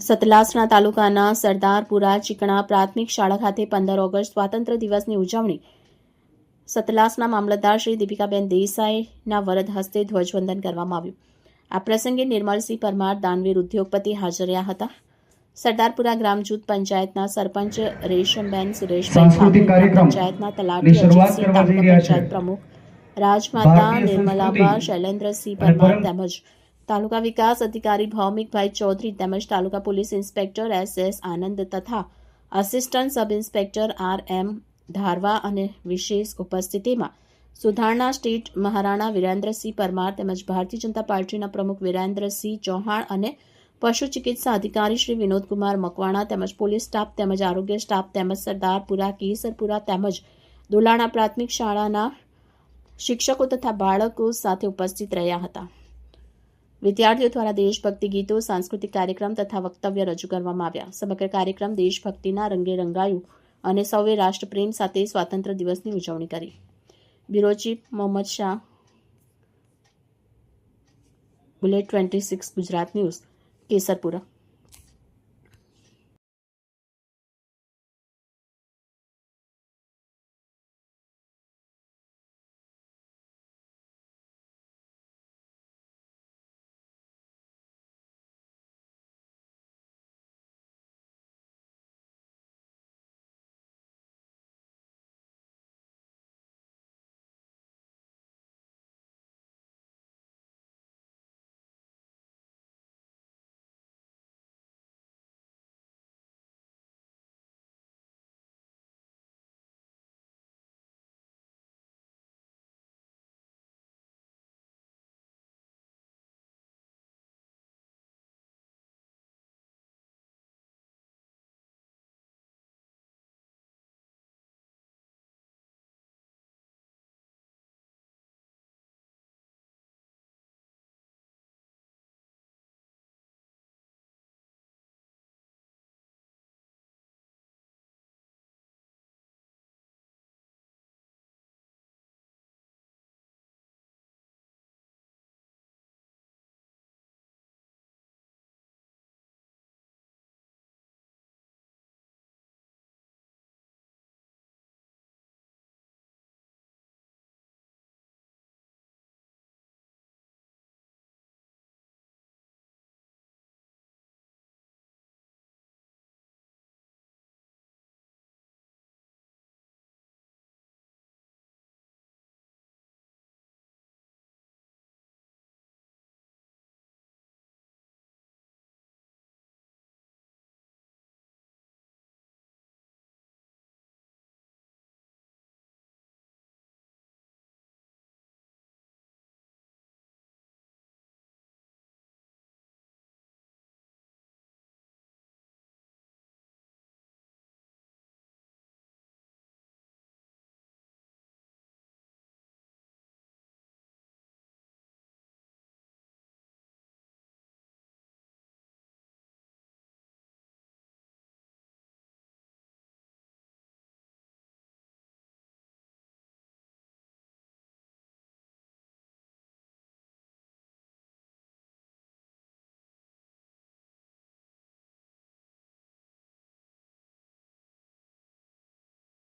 સતલાસણા તાલુકાના સરદારપુરા ચીકણા પ્રાથમિક શાળા ખાતે 15 ઓગસ્ટ સ્વાતંત્ર્ય દિવસની ઉજવણી સતલાસના મામલતદાર શ્રી દીપિકાબેન દેસાઈના વરદ હસ્તે ધ્વજવંદન કરવામાં આવ્યું. આ પ્રસંગે નિર્મલસિંહ પરમાર દાનવીર ઉદ્યોગપતિ હાજર રહ્યા હતા. સરદારપુરા ગ્રામ જૂથ પંચાયતના સરપંચ રેશમબેન સુરેશભાઈ ઠાકોર, પંચાયતના તલાટી અજીતસિંહ, તાલુકા પંચાયત પ્રમુખ રાજમાતા નિર્મલાબા શૈલેન્દ્રસિંહ પરમાર તેમજ તાલુકા વિકાસ અધિકારી ભૌમિકભાઈ ચૌધરી તેમજ તાલુકા પોલીસ ઇન્સ્પેક્ટર SS આનંદ તથા આસિસ્ટન્ટ સબ ઇન્સ્પેક્ટર RM ધારવા અને વિશેષ ઉપસ્થિતિમાં સુધારણા સ્ટેટ મહારાણા વિરેન્દ્રસિંહ પરમાર તેમજ ભારતીય જનતા પાર્ટીના પ્રમુખ વિરેન્દ્રસિંહ ચૌહાણ અને પશુ ચિકિત્સા અધિકારી શ્રી વિનોદકુમાર મકવાણા તેમજ પોલીસ સ્ટાફ તેમજ આરોગ્ય સ્ટાફ તેમજ સરદારપુરા, કેસરપુરા તેમજ દુલાણા પ્રાથમિક શાળાના શિક્ષકો તથા બાળકો સાથે ઉપસ્થિત રહ્યા હતા. વિદ્યાર્થીઓ દ્વારા દેશભક્તિ ગીતો, સાંસ્કૃતિક કાર્યક્રમ તથા વક્તવ્ય રજૂ કરવામાં આવ્યા. સમગ્ર કાર્યક્રમ દેશભક્તિના રંગે રંગાયું અને સૌએ રાષ્ટ્રપ્રેમ સાથે સ્વાતંત્ર્ય દિવસની ઉજવણી કરી. Bureau chief Mohammad Shah, bullet 26 Gujarat news, Kesarpura.